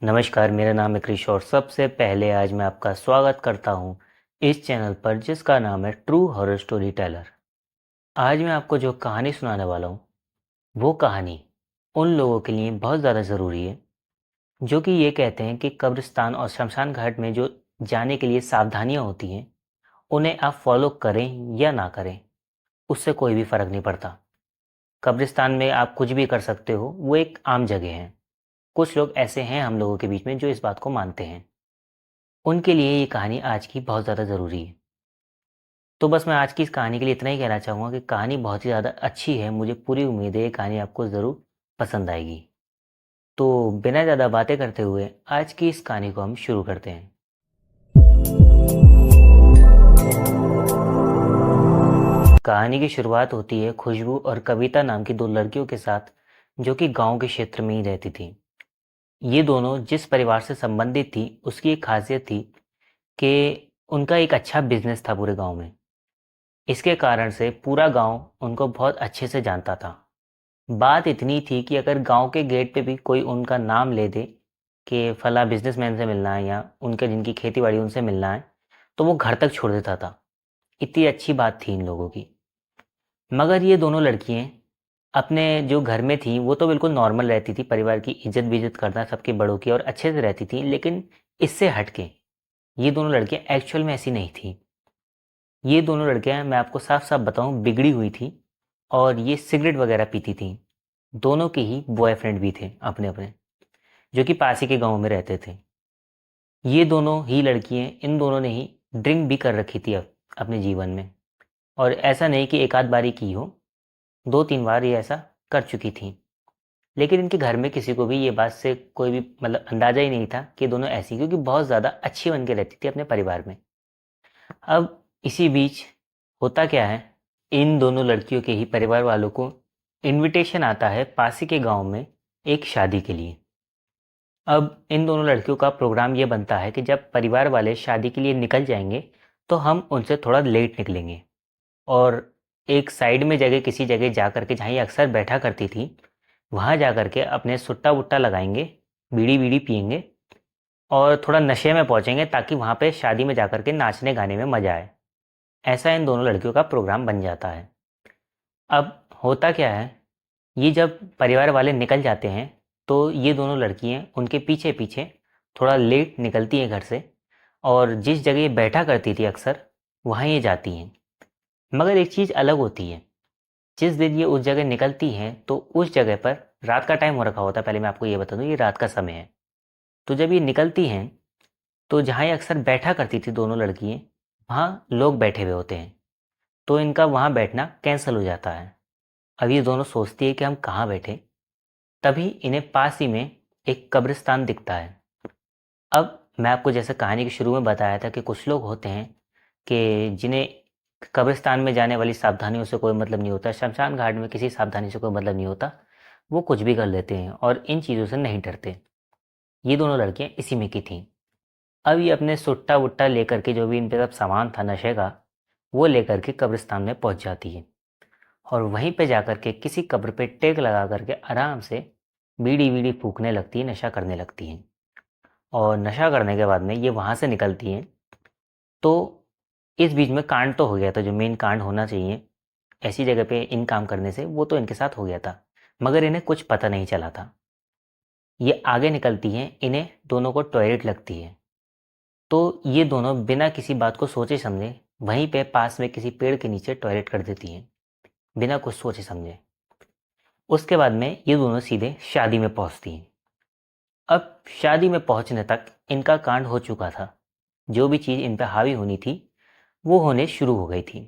नमस्कार, मेरा नाम है क्रिश और सबसे पहले आज मैं आपका स्वागत करता हूँ इस चैनल पर जिसका नाम है ट्रू हॉरर स्टोरी टेलर। आज मैं आपको जो कहानी सुनाने वाला हूँ वो कहानी उन लोगों के लिए बहुत ज़्यादा ज़रूरी है जो कि ये कहते हैं कि कब्रिस्तान और शमशान घाट में जो जाने के लिए सावधानियाँ होती हैं उन्हें आप फॉलो करें या ना करें, उससे कोई भी फ़र्क नहीं पड़ता। कब्रिस्तान में आप कुछ भी कर सकते हो, वो एक आम जगह है। कुछ लोग ऐसे हैं हम लोगों के बीच में जो इस बात को मानते हैं, उनके लिए ये कहानी आज की बहुत ज़्यादा ज़रूरी है। तो बस मैं आज की इस कहानी के लिए इतना ही कहना चाहूँगा कि कहानी बहुत ही ज़्यादा अच्छी है, मुझे पूरी उम्मीद है ये कहानी आपको ज़रूर पसंद आएगी। तो बिना ज़्यादा बातें करते हुए आज की इस कहानी को हम शुरू करते हैं। कहानी की शुरुआत होती है खुशबू और कविता नाम की दो लड़कियों के साथ जो कि गांव के क्षेत्र में ही रहती थी। ये दोनों जिस परिवार से संबंधित थी उसकी एक खासियत थी कि उनका एक अच्छा बिजनेस था पूरे गांव में। इसके कारण से पूरा गांव उनको बहुत अच्छे से जानता था। बात इतनी थी कि अगर गांव के गेट पे भी कोई उनका नाम ले दे कि फला बिजनेसमैन से मिलना है या उनके जिनकी खेती बाड़ी उनसे मिलना है, तो वो घर तक छोड़ देता था। इतनी अच्छी बात थी इन लोगों की। मगर ये दोनों लड़कियां अपने जो घर में थी वो तो बिल्कुल नॉर्मल रहती थी, परिवार की इज्जत विज्जत करना सबके बड़ों की और अच्छे से रहती थी, लेकिन इससे हटके ये दोनों लड़कियां एक्चुअल में ऐसी नहीं थी। ये दोनों लड़कियां, मैं आपको साफ साफ बताऊं, बिगड़ी हुई थी और ये सिगरेट वगैरह पीती थी। दोनों के ही बॉयफ्रेंड भी थे अपने अपने, जो कि पास ही के गांव में रहते थे। ये दोनों ही लड़कियां, इन दोनों ने ही ड्रिंक भी कर रखी थी अपने जीवन में। और ऐसा नहीं कि एक आध बारी की हो, दो तीन बार ये ऐसा कर चुकी थी। लेकिन इनके घर में किसी को भी ये बात से कोई भी मतलब अंदाजा ही नहीं था कि दोनों ऐसी, क्योंकि बहुत ज़्यादा अच्छी बन के रहती थी अपने परिवार में। अब इसी बीच होता क्या है, इन दोनों लड़कियों के ही परिवार वालों को इनविटेशन आता है पास ही के गांव में एक शादी के लिए। अब इन दोनों लड़कियों का प्रोग्राम ये बनता है कि जब परिवार वाले शादी के लिए निकल जाएंगे तो हम उनसे थोड़ा लेट निकलेंगे और एक साइड में जगह, किसी जगह जा कर के जहाँ ये अक्सर बैठा करती थी, वहाँ जा कर के अपने सुट्टा वुट्टा लगाएंगे, बीड़ी बीड़ी पियेंगे और थोड़ा नशे में पहुँचेंगे ताकि वहाँ पे शादी में जा कर के नाचने गाने में मज़ा आए। ऐसा इन दोनों लड़कियों का प्रोग्राम बन जाता है। अब होता क्या है, ये जब परिवार वाले निकल जाते हैं तो ये दोनों लड़कियां उनके पीछे पीछे थोड़ा लेट निकलती हैं घर से और जिस जगह ये बैठा करती थी अक्सर वहाँ ये जाती हैं। मगर एक चीज़ अलग होती है, जिस दिन ये उस जगह निकलती हैं तो उस जगह पर रात का टाइम हो रखा होता है। पहले मैं आपको ये बता दूं, ये रात का समय है। तो जब ये निकलती हैं तो जहाँ ये अक्सर बैठा करती थी दोनों लड़कियाँ, वहाँ लोग बैठे हुए होते हैं, तो इनका वहाँ बैठना कैंसिल हो जाता है। अब ये दोनों सोचती है कि हम कहाँ बैठे, तभी इन्हें पास ही में एक कब्रिस्तान दिखता है। अब मैं आपको जैसे कहानी के शुरू में बताया था कि कुछ लोग होते हैं कि जिन्हें कब्रिस्तान में जाने वाली सावधानियों से कोई मतलब नहीं होता, शमशान घाट में किसी सावधानी से कोई मतलब नहीं होता, वो कुछ भी कर लेते हैं और इन चीज़ों से नहीं डरते। ये दोनों लड़कियां इसी में की थीं। अब ये अपने सुट्टा वुट्टा लेकर के, जो भी इन पे सब सामान था नशे का, वो लेकर के कब्रिस्तान में पहुंच जाती है और वहीं पे जाकर के किसी कब्र पे टेक लगा करके आराम से बीड़ी बीड़ी फूकने लगती है, नशा करने लगती हैं। और नशा करने के बाद में ये वहाँ से निकलती हैं तो इस बीच में कांड तो हो गया था, जो मेन कांड होना चाहिए ऐसी जगह पे इन काम करने से, वो तो इनके साथ हो गया था। मगर इन्हें कुछ पता नहीं चला था। ये आगे निकलती हैं, इन्हें दोनों को टॉयलेट लगती है, तो ये दोनों बिना किसी बात को सोचे समझे वहीं पे पास में किसी पेड़ के नीचे टॉयलेट कर देती हैं, बिना कुछ सोचे समझे। उसके बाद में ये दोनों सीधे शादी में पहुंचती हैं। अब शादी में पहुंचने तक इनका कांड हो चुका था। जो भी चीज़ इन पर हावी होनी थी वो होने शुरू हो गई थी।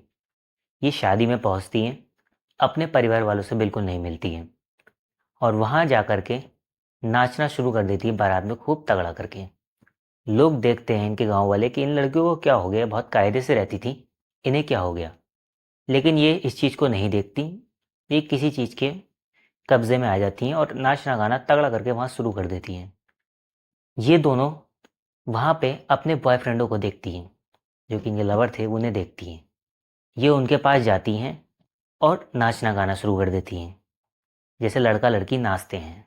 ये शादी में पहुंचती हैं, अपने परिवार वालों से बिल्कुल नहीं मिलती हैं और वहां जा कर के नाचना शुरू कर देती है बारात में खूब तगड़ा करके। लोग देखते हैं, इनके गांव वाले, कि इन लड़कियों को क्या हो गया, बहुत कायदे से रहती थी, इन्हें क्या हो गया। लेकिन ये इस चीज़ को नहीं देखती। ये किसी चीज़ के कब्जे में आ जाती हैं और नाचना गाना तगड़ा करके वहाँ शुरू कर देती हैं। ये दोनों वहाँ पे अपने बॉयफ्रेंडों को देखती हैं, जो कि इनके लवर थे, उन्हें देखती हैं। ये उनके पास जाती हैं और नाचना गाना शुरू कर देती हैं, जैसे लड़का लड़की नाचते हैं।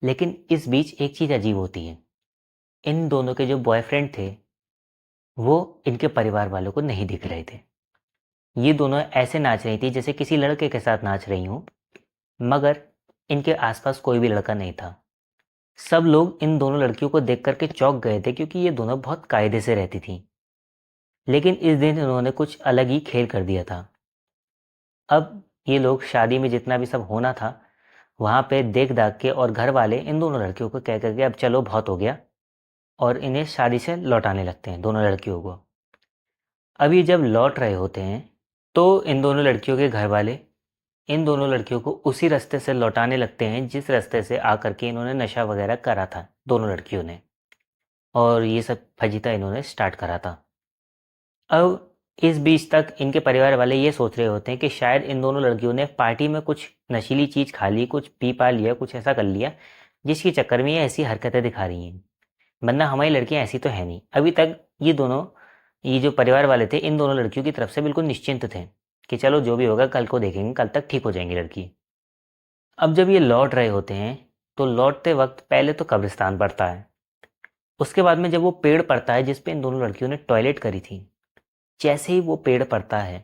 लेकिन इस बीच एक चीज़ अजीब होती है, इन दोनों के जो बॉयफ्रेंड थे वो इनके परिवार वालों को नहीं दिख रहे थे। ये दोनों ऐसे नाच रही थी जैसे किसी लड़के के साथ नाच रही हूँ, मगर इनके आसपास कोई भी लड़का नहीं था। सब लोग इन दोनों लड़कियों को देख करके चौंक गए थे क्योंकि ये दोनों बहुत कायदे से रहती थीं। लेकिन इस दिन इन्होंने कुछ अलग ही खेल कर दिया था। अब ये लोग शादी में जितना भी सब होना था वहाँ पे देख दाख के और घर वाले इन दोनों लड़कियों को कह करके अब चलो बहुत हो गया, और इन्हें शादी से लौटाने लगते हैं दोनों लड़कियों को। अब ये जब लौट रहे होते हैं तो इन दोनों लड़कियों के घर वाले इन दोनों लड़कियों को उसी रास्ते से लौटाने लगते हैं जिस रास्ते से आकर के इन्होंने नशा वगैरह करा था दोनों लड़कियों ने, और ये सब फजीता इन्होंने स्टार्ट करा था। अब इस बीच तक इनके परिवार वाले ये सोच रहे होते हैं कि शायद इन दोनों लड़कियों ने पार्टी में कुछ नशीली चीज़ खा ली, कुछ पी पा लिया, कुछ ऐसा कर लिया जिसके चक्कर में ये ऐसी हरकतें दिखा रही हैं, वरना हमारी लड़कियां ऐसी तो है नहीं। अभी तक ये दोनों, ये जो परिवार वाले थे इन दोनों लड़कियों की तरफ से बिल्कुल निश्चिंत थे कि चलो जो भी होगा कल को देखेंगे, कल तक ठीक हो जाएंगी लड़की। अब जब ये लौट रहे होते हैं तो लौटते वक्त पहले तो कब्रिस्तान पड़ता है, उसके बाद में जब वो पेड़ पड़ता है जिस पे इन दोनों लड़कियों ने टॉयलेट करी थी, जैसे ही वो पेड़ पड़ता है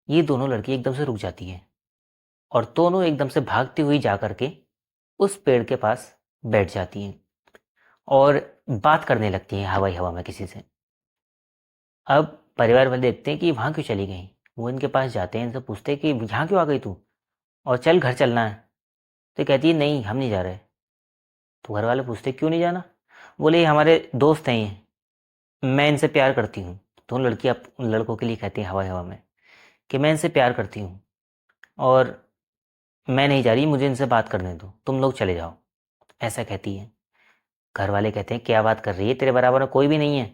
ये दोनों लड़की एकदम से रुक जाती हैं और दोनों एकदम से भागती हुई जा करके उस पेड़ के पास बैठ जाती हैं और बात करने लगती हैं हवाई हवा में किसी से। अब परिवार वाले देखते हैं कि वहाँ क्यों चली गई। वो इनके पास जाते हैं, इनसे पूछते हैं कि यहाँ क्यों आ गई तू, और चल घर चलना है। तो कहती है नहीं हम नहीं जा रहे। तो घर वाले पूछते क्यों नहीं जाना। बोले ये हमारे दोस्त हैं, ये मैं इनसे प्यार करती हूँ। दोनों लड़की अब लड़कों के लिए कहती हैं हवा हवा में कि मैं इनसे प्यार करती हूँ और मैं नहीं जा रही, मुझे इनसे बात करने दो, तुम लोग चले जाओ, ऐसा कहती है। घर वाले कहते हैं क्या बात कर रही है, तेरे बराबर में कोई भी नहीं है,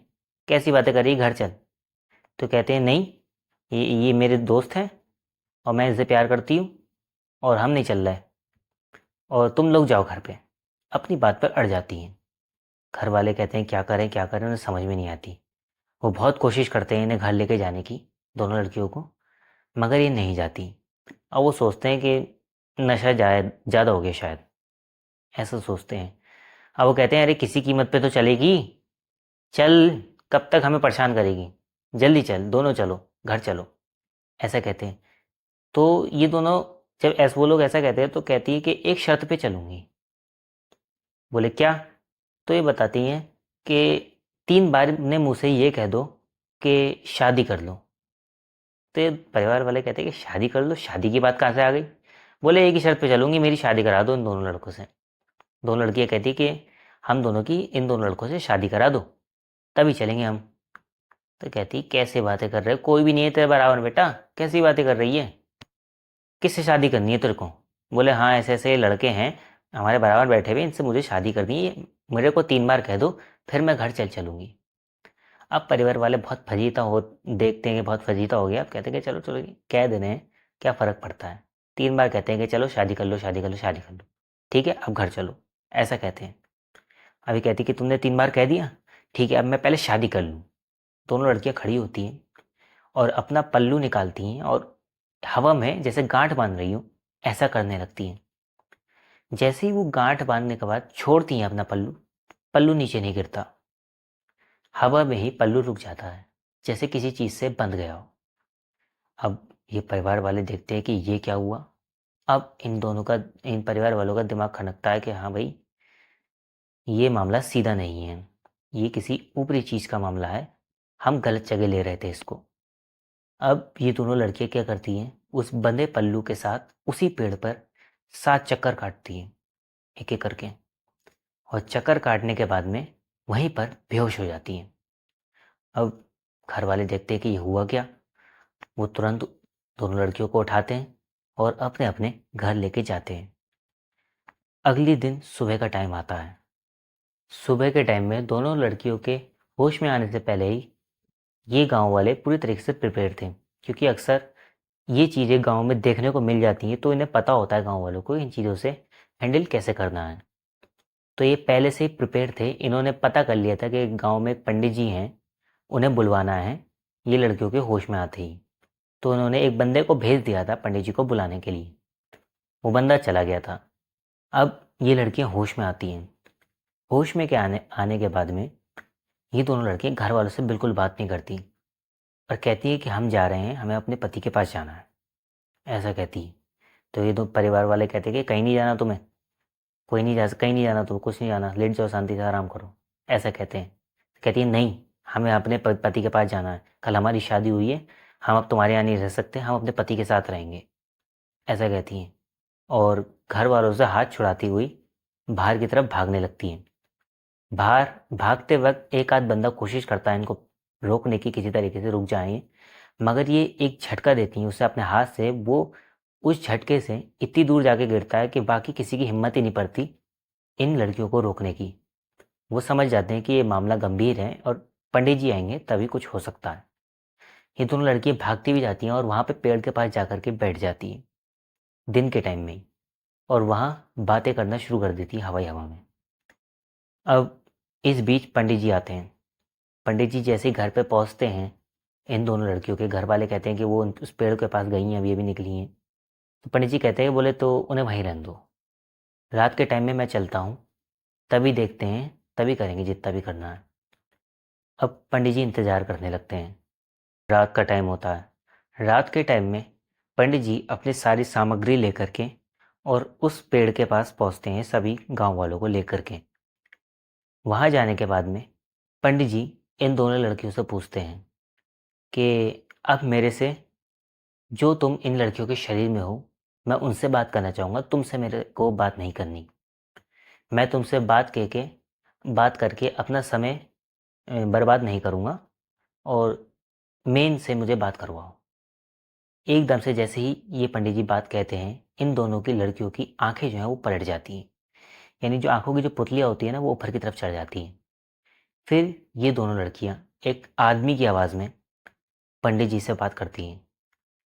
कैसी बातें कर रही है, घर चल। तो कहते हैं नहीं, ये मेरे दोस्त हैं और मैं इनसे प्यार करती हूँ और हम नहीं चल रहे, और तुम लोग जाओ घर पे। अपनी बात पर अड़ जाती हैं। घर वाले कहते हैं क्या करें क्या करें, उन्हें समझ में नहीं आती। वो बहुत कोशिश करते हैं इन्हें घर लेके जाने की, दोनों लड़कियों को, मगर ये नहीं जाती। अब वो सोचते हैं कि नशा ज़्यादा हो गया शायद, ऐसा सोचते हैं। अब वो कहते हैं अरे किसी कीमत पे तो चलेगी, चल, कब तक हमें परेशान करेगी, जल्दी चल, दोनों चलो, घर चलो, ऐसा कहते हैं। तो ये दोनों, जब ऐसे वो लोग ऐसा कहते हैं तो कहती है कि एक शर्त पे चलूंगी। बोले क्या। तो ये बताती हैं कि 3 बार ने मुँह से ये कह दो कि शादी कर लो। तो ये परिवार वाले कहते हैं कि शादी कर लो, शादी की बात कहाँ से आ गई। बोले एक ही शर्त पे चलूंगी, मेरी शादी करा दो इन दोनों लड़कों से। दोनों लड़कियां कहती कि हम दोनों की इन दोनों लड़कों से शादी करा दो, तभी चलेंगे हम। तो कहती कैसे बातें कर रहे हो, कोई भी नहीं है तेरे बराबर बेटा, कैसी बातें कर रही है, किससे शादी करनी है तेरे को। बोले हाँ ऐसे ऐसे लड़के हैं हमारे बराबर बैठे हुए, इनसे मुझे शादी करनी है, मेरे को 3 बार कह दो, फिर मैं घर चलूंगी। अब परिवार वाले बहुत फजीता हो, देखते हैं कि बहुत फजीता हो गया। अब कहते हैं कि चलो चलो कह दे रहे हैं, क्या फ़र्क पड़ता है। 3 बार कहते हैं कि चलो शादी कर लो शादी कर लो शादी कर लो, ठीक है अब घर चलो, ऐसा कहते हैं। अभी कहती कि तुमने 3 बार कह दिया, ठीक है अब मैं पहले शादी कर लूँ। दोनों लड़कियां खड़ी होती हैं और अपना पल्लू निकालती हैं और हवा में जैसे गांठ बांध रही हूँ ऐसा करने लगती हैं। जैसे ही वो गांठ बांधने के बाद छोड़ती हैं अपना पल्लू, पल्लू नीचे नहीं गिरता, हवा में ही पल्लू रुक जाता है जैसे किसी चीज से बंध गया हो। अब ये परिवार वाले देखते हैं कि ये क्या हुआ। अब इन परिवार वालों का दिमाग खनकता है कि हाँ भाई ये मामला सीधा नहीं है, ये किसी ऊपरी चीज का मामला है, हम गलत जगह ले रहे थे इसको। अब ये दोनों लड़कियां क्या करती हैं, उस बंधे पल्लू के साथ उसी पेड़ पर 7 चक्कर काटती हैं एक एक करके, और चक्कर काटने के बाद में वहीं पर बेहोश हो जाती हैं। अब घर वाले देखते हैं कि ये हुआ क्या। वो तुरंत दोनों लड़कियों को उठाते हैं और अपने अपने घर लेके जाते हैं। अगले दिन सुबह का टाइम आता है। सुबह के टाइम में दोनों लड़कियों के होश में आने से पहले ही ये गांव वाले पूरी तरीके से प्रिपेयर थे, क्योंकि अक्सर ये चीज़ें गांव में देखने को मिल जाती हैं तो इन्हें पता होता है गांव वालों को इन चीज़ों से हैंडल कैसे करना है। तो ये पहले से ही प्रिपेयर थे, इन्होंने पता कर लिया था कि गांव में एक पंडित जी हैं, उन्हें बुलवाना है ये लड़कियों के होश में आते ही। तो उन्होंने एक बंदे को भेज दिया था पंडित जी को बुलाने के लिए। वो बंदा चला गया था। अब ये लड़कियां होश में आती हैं। होश में के आने आने के बाद में ये दोनों लड़कियां घर वालों से बिल्कुल बात नहीं करती और कहती है कि हम जा रहे हैं, हमें अपने पति के पास जाना है, ऐसा कहती है। तो ये दो परिवार वाले कहते हैं कि कहीं नहीं जाना तुम्हें, कोई नहीं जा, कहीं नहीं जाना, तो कुछ नहीं जाना, लेट जाओ, शांति से आराम करो, ऐसा कहते हैं। कहती है नहीं, हमें अपने पति के पास जाना है, कल हमारी शादी हुई है, हम अब तुम्हारे यहाँ नहीं रह सकते, हम अपने पति के साथ रहेंगे, ऐसा कहती हैं। और घर वालों से हाथ छुड़ाती हुई बाहर की तरफ भागने लगती हैं। बाहर भागते वक्त एक आध बंदा कोशिश करता है इनको रोकने की, किसी तरीके से रुक जाएं, मगर ये एक झटका देती हैं उससे अपने हाथ से, वो उस झटके से इतनी दूर जाके गिरता है कि बाकी किसी की हिम्मत ही नहीं पड़ती इन लड़कियों को रोकने की। वो समझ जाते हैं कि ये मामला गंभीर है और पंडित जी आएंगे तभी कुछ हो सकता है। ये दोनों लड़कियां भागती भी जाती हैं और वहाँ पे पेड़ के पास जाकर के बैठ जाती हैं दिन के टाइम में ही, और वहाँ बातें करना शुरू कर देती हैं हवाई हवा में। अब इस बीच पंडित जी आते हैं। पंडित जी जैसे ही घर पे पहुँचते हैं, इन दोनों लड़कियों के घर वाले कहते हैं कि वो उस पेड़ के पास गई हैं, अभी अभी निकली हैं। तो पंडित जी कहते हैं, बोले तो उन्हें वहीं रहने दो, रात के टाइम में मैं चलता हूँ, तभी देखते हैं, तभी करेंगे जितना भी करना है। अब पंडित जी इंतज़ार करने लगते हैं। रात का टाइम होता है। रात के टाइम में पंडित जी अपनी सारी सामग्री लेकर के और उस पेड़ के पास पहुंचते हैं, सभी गांव वालों को लेकर के। वहां जाने के बाद में पंडित जी इन दोनों लड़कियों से पूछते हैं कि अब मेरे से, जो तुम इन लड़कियों के शरीर में हो, मैं उनसे बात करना चाहूँगा, तुमसे मेरे को बात नहीं करनी। मैं तुमसे बात करके अपना समय बर्बाद नहीं करूँगा, और मेन से मुझे बात करवाओ। एकदम से जैसे ही ये पंडित जी बात कहते हैं, इन दोनों की लड़कियों की आंखें जो हैं वो पलट जाती हैं, यानी जो आंखों की जो पुतलियाँ होती है ना, वो ऊपर की तरफ चढ़ जाती हैं। फिर ये दोनों लड़कियां एक आदमी की आवाज़ में पंडित जी से बात करती हैं।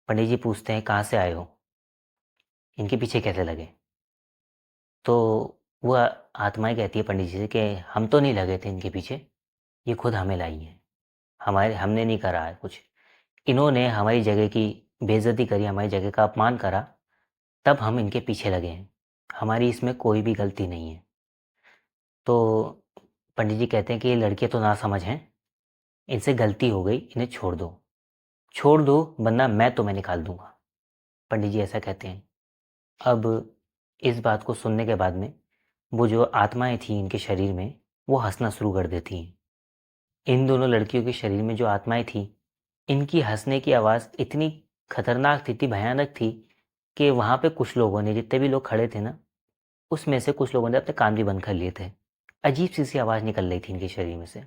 पंडित जी पूछते हैं, कहाँ से आए हो, इनके पीछे कैसे लगे? तो वह आत्माएं कहती है पंडित जी से कि हम तो नहीं लगे थे इनके पीछे, ये खुद हमें लाई हैं, हमारे हमने नहीं करा है कुछ, इन्होंने हमारी जगह की बेइज्जती करी, हमारी जगह का अपमान करा, तब हम इनके पीछे लगे हैं, हमारी इसमें कोई भी गलती नहीं है। तो पंडित जी कहते हैं कि ये लड़के तो ना समझ हैं, इनसे गलती हो गई, इन्हें छोड़ दो, छोड़ दो, वरना मैं तुम्हें निकाल दूंगा। पंडित जी ऐसा कहते हैं। अब इस बात को सुनने के बाद में वो जो आत्माएं थी इनके शरीर में, वो हंसना शुरू कर देती हैं। इन दोनों लड़कियों के शरीर में जो आत्माएं थी, इनकी हंसने की आवाज़ इतनी खतरनाक थी, इतनी भयानक थी कि वहाँ पे कुछ लोगों ने, जितने भी लोग खड़े थे ना, उसमें से कुछ लोगों ने अपने कान भी बंद कर लिए थे। अजीब सी आवाज़ निकल रही थी इनके शरीर में से।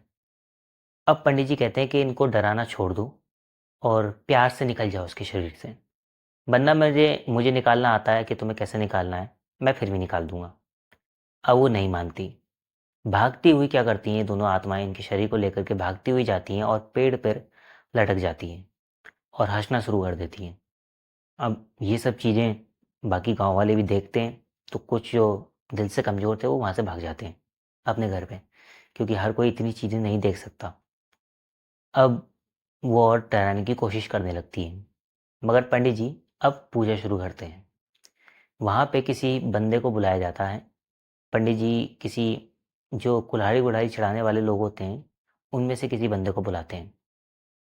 अब पंडित जी कहते हैं कि इनको डराना छोड़ दो और प्यार से निकल जाओ उसके शरीर से, वरना मुझे मुझे निकालना आता है कि तुम्हें कैसे निकालना है, मैं फिर भी निकाल दूंगा। अब वो नहीं मानती। भागती हुई क्या करती हैं, दोनों आत्माएं इनके शरीर को लेकर के भागती हुई जाती हैं और पेड़ पर लटक जाती हैं और हंसना शुरू कर देती हैं। अब ये सब चीज़ें बाकी गांव वाले भी देखते हैं, तो कुछ जो दिल से कमज़ोर थे वो वहाँ से भाग जाते हैं अपने घर पे, क्योंकि हर कोई इतनी चीज़ें नहीं देख सकता। अब वो और डराने की कोशिश करने लगती हैं, मगर पंडित जी अब पूजा शुरू करते हैं। वहाँ पे किसी बंदे को बुलाया जाता है। पंडित जी किसी, जो कुल्हाड़ी वुल्हाड़ी चढ़ाने वाले लोग होते हैं, उनमें से किसी बंदे को बुलाते हैं,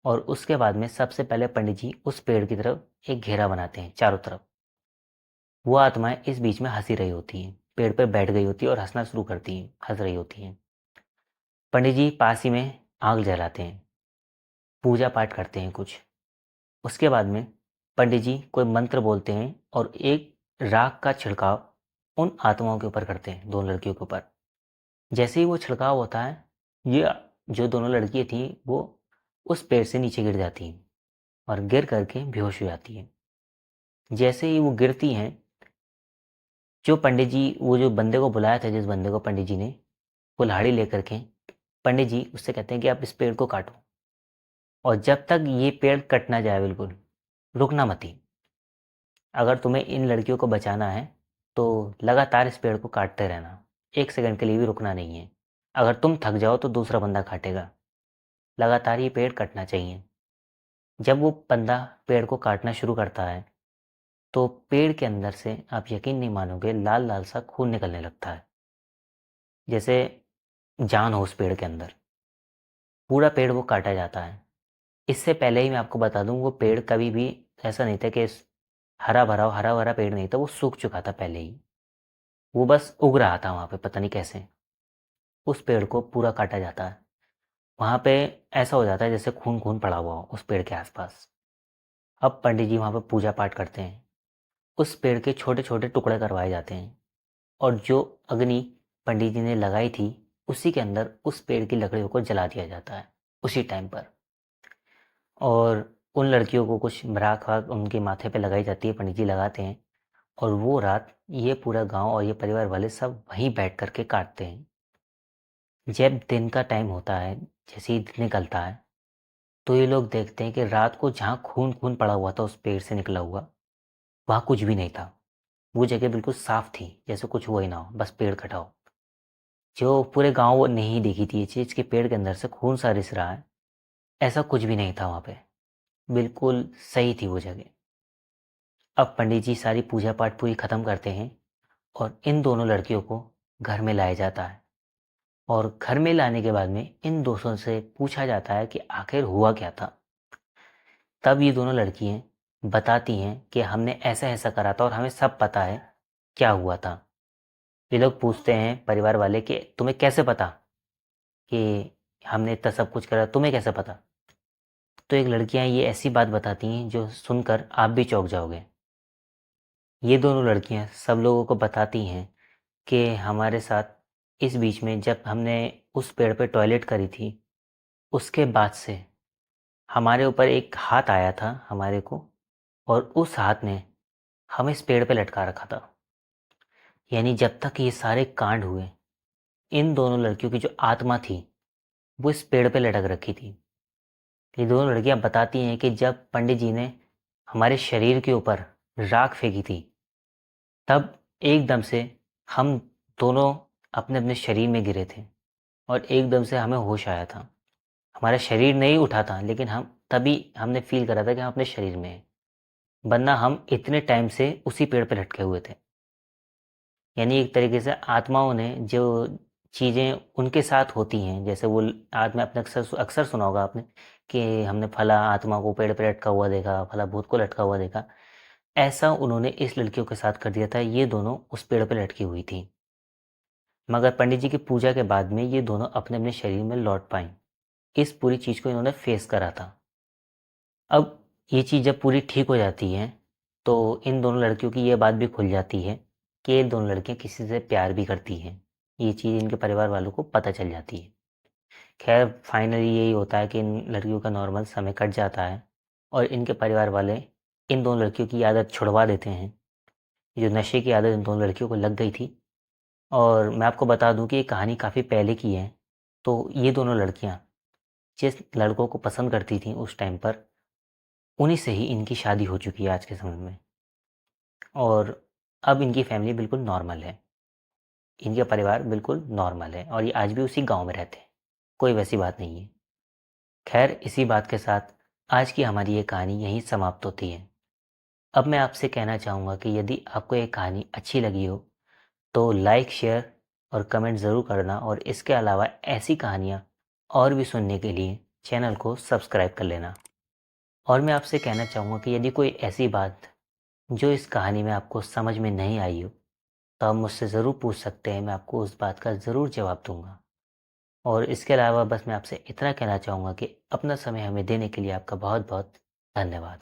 और उसके बाद में सबसे पहले पंडित जी उस पेड़ की तरफ एक घेरा बनाते हैं चारों तरफ। वो आत्माएं इस बीच में हंसी रही होती हैं, पेड़ पर बैठ गई होती है और हंसना शुरू करती हैं, हंस रही होती हैं। पंडित जी पास ही में आग जलाते हैं, पूजा पाठ करते हैं कुछ। उसके बाद में पंडित जी कोई मंत्र बोलते हैं और एक राख का छिड़काव उन आत्माओं के ऊपर करते हैं, दोनों लड़कियों के ऊपर। जैसे ही वो छिड़काव होता है, ये जो दोनों लड़कियां थी वो उस पेड़ से नीचे गिर जाती हैं और गिर करके बेहोश हो जाती हैं। जैसे ही वो गिरती हैं, जो पंडित जी, वो जो बंदे को बुलाया था, जिस बंदे को पंडित जी ने कुल्हाड़ी लेकर के, पंडित जी उससे कहते हैं कि आप इस पेड़ को काटो, और जब तक ये पेड़ कट ना जाए बिल्कुल रुकना मत ही। अगर तुम्हें इन लड़कियों को बचाना है तो लगातार इस पेड़ को काटते रहना, एक सेकंड के लिए भी रुकना नहीं है। अगर तुम थक जाओ तो दूसरा बंदा काटेगा, लगातार ये पेड़ कटना चाहिए। जब वो बंदा पेड़ को काटना शुरू करता है, तो पेड़ के अंदर से आप यकीन नहीं मानोगे लाल लाल सा खून निकलने लगता है, जैसे जान हो उस पेड़ के अंदर। पूरा पेड़ वो काटा जाता है। इससे पहले ही मैं आपको बता दूं, वो पेड़ कभी भी ऐसा नहीं था कि हरा भरा पेड़ नहीं था, वो सूख चुका था पहले ही। वो बस उग रहा था वहाँ पे, पता नहीं कैसे। उस पेड़ को पूरा काटा जाता है। वहाँ पे ऐसा हो जाता है जैसे खून खून पड़ा हुआ हो उस पेड़ के आसपास। अब पंडित जी वहाँ पे पूजा पाठ करते हैं। उस पेड़ के छोटे छोटे टुकड़े करवाए जाते हैं, और जो अग्नि पंडित जी ने लगाई थी उसी के अंदर उस पेड़ की लकड़ियों को जला दिया जाता है उसी टाइम पर। और उन लड़कियों को कुछ राख वाख उनके माथे पे लगाई जाती है, पंडित जी लगाते हैं। और वो रात ये पूरा गांव और ये परिवार वाले सब वहीं बैठ कर के काटते हैं। जब दिन का टाइम होता है, जैसे ही दिन निकलता है, तो ये लोग देखते हैं कि रात को जहाँ खून खून पड़ा हुआ था उस पेड़ से निकला हुआ, वहाँ कुछ भी नहीं था। वो जगह बिल्कुल साफ थी, जैसे कुछ हुआ ही ना हो, बस पेड़ कटा हो। जो पूरे गांव वो नहीं देखी थी ये चीज़ कि पेड़ के अंदर से खून सा रिस रहा है, ऐसा कुछ भी नहीं था वहाँ पे। बिल्कुल सही थी वो जगह। अब पंडित जी सारी पूजा पाठ पूरी खत्म करते हैं, और इन दोनों लड़कियों को घर में लाया जाता है। और घर में लाने के बाद में इन दोस्तों से पूछा जाता है कि आखिर हुआ क्या था। तब ये दोनों लड़कियां बताती हैं कि हमने ऐसा ऐसा करा था और हमें सब पता है क्या हुआ था। ये लोग पूछते हैं परिवार वाले कि तुम्हें कैसे पता कि हमने इतना सब कुछ करा, तुम्हें कैसे पता। तो एक लड़कियां ये ऐसी बात बताती हैं जो सुनकर आप भी चौंक जाओगे। ये दोनों लड़कियां सब लोगों को बताती हैं कि हमारे साथ इस बीच में जब हमने उस पेड़ पे टॉयलेट करी थी, उसके बाद से हमारे ऊपर एक हाथ आया था हमारे को, और उस हाथ ने हमें इस पेड़ पे लटका रखा था। यानी जब तक ये सारे कांड हुए, इन दोनों लड़कियों की जो आत्मा थी वो इस पेड़ पे लटक रखी थी। ये दोनों लड़कियां बताती हैं कि जब पंडित जी ने हमारे शरीर के ऊपर राख फेंकी थी, तब एकदम से हम दोनों अपने अपने शरीर में गिरे थे, और एकदम से हमें होश आया था। हमारा शरीर नहीं उठा था, लेकिन हम तभी हमने फील करा था कि हम अपने शरीर में हैं, वरना हम इतने टाइम से उसी पेड़ पे लटके हुए थे। यानी एक तरीके से आत्माओं ने जो चीज़ें उनके साथ होती हैं, जैसे वो आत्मा, आपने अक्सर अक्सर सुना होगा आपने कि हमने फला आत्मा को पेड़ पे लटका हुआ देखा, फला भूत को लटका हुआ देखा। ऐसा उन्होंने इस लड़कियों के साथ कर दिया था। ये दोनों उस पेड़ पे लटकी हुई थी, मगर पंडित जी की पूजा के बाद में ये दोनों अपने अपने शरीर में लौट पाई। इस पूरी चीज़ को इन्होंने फेस करा था। अब ये चीज़ जब पूरी ठीक हो जाती है, तो इन दोनों लड़कियों की ये बात भी खुल जाती है कि ये दोनों लड़कियां किसी से प्यार भी करती हैं। ये चीज़ इनके परिवार वालों को पता चल जाती है। खैर फाइनली यही होता है कि इन लड़कियों का नॉर्मल समय कट जाता है, और इनके परिवार वाले इन दोनों लड़कियों की आदत छुड़वा देते हैं। जो नशे की आदत इन दोनों लड़कियों को लग गई थी। और मैं आपको बता दूं कि ये कहानी काफ़ी पहले की है। तो ये दोनों लड़कियां जिस लड़कों को पसंद करती थी उस टाइम पर, उन्हीं से ही इनकी शादी हो चुकी है आज के समय में। और अब इनकी फैमिली बिल्कुल नॉर्मल है। इनका परिवार बिल्कुल नॉर्मल है, और ये आज भी उसी गांव में रहते हैं। कोई वैसी बात नहीं है। खैर इसी बात के साथ आज की हमारी ये कहानी यहीं समाप्त होती है। अब मैं आपसे कहना चाहूँगा कि यदि आपको ये कहानी अच्छी लगी हो, तो लाइक, शेयर और कमेंट ज़रूर करना, और इसके अलावा ऐसी कहानियाँ और भी सुनने के लिए चैनल को सब्सक्राइब कर लेना। और मैं आपसे कहना चाहूँगा कि यदि कोई ऐसी बात जो इस कहानी में आपको समझ में नहीं आई हो, तो आप मुझसे ज़रूर पूछ सकते हैं। मैं आपको उस बात का ज़रूर जवाब दूंगा। और इसके अलावा बस मैं आपसे इतना कहना चाहूँगा कि अपना समय हमें देने के लिए आपका बहुत बहुत धन्यवाद।